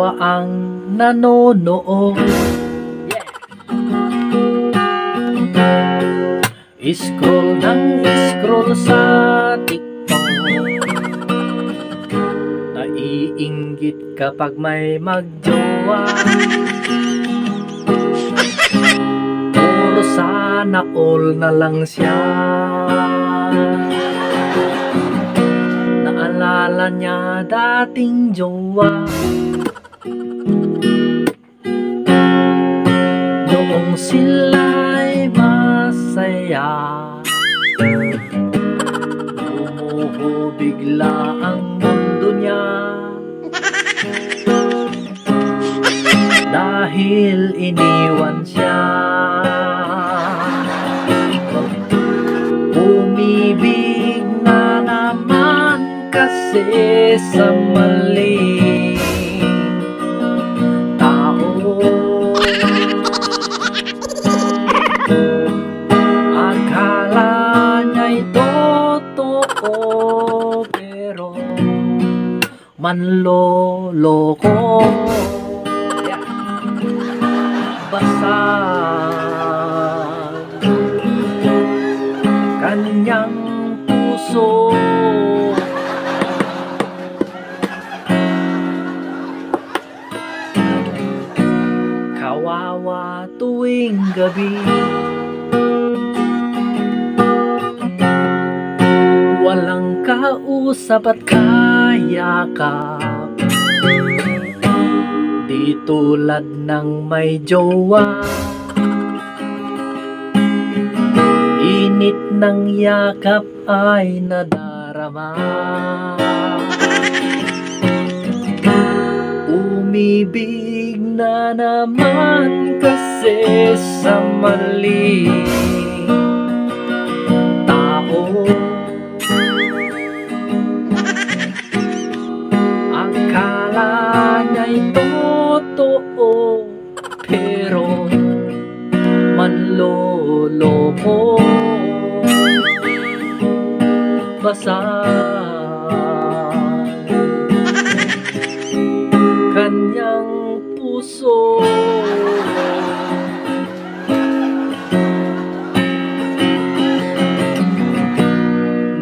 tawa ang nanonood. Scroll ng scroll sa TikTok, naiinggit kapag may magjowa. Puro sana all na lang siya. Naalala niya dating jowa, noong sila'y masaya. Bumuho bigla ang mundo niya, dahil iniwan siya. Umibig na naman kasi sa maling tao. Akala niya'y totoo, pero manloloko. Basag kanyang puso, kawawa tuwing gabi. Walang kausap at kayakap, di tulad ng may jowa. Init ng yakap ay nadarama, umibig na naman kasi sa maling tao. Akala niya'y totoo, pero manloloko. Basag kanyang puso,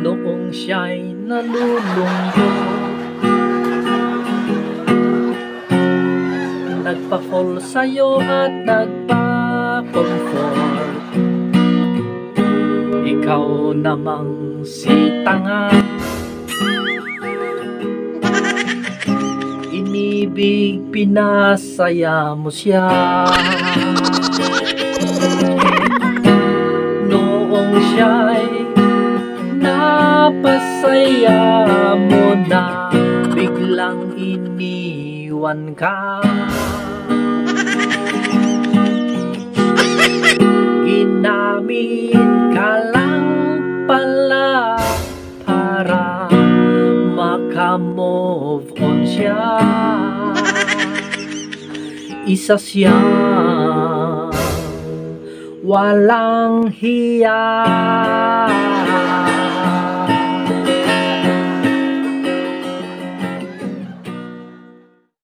noong siya'y nalulungkot, nagpa-fall sa'yo at nagpa-comfort. Ikaw namang si tanga, inibig pinasaya mo siya. Noong siya'y napasaya mo na, biglang iniwan ka. Ginamit ka lang pala para maka-move on siya. Isa siyang walang hiya.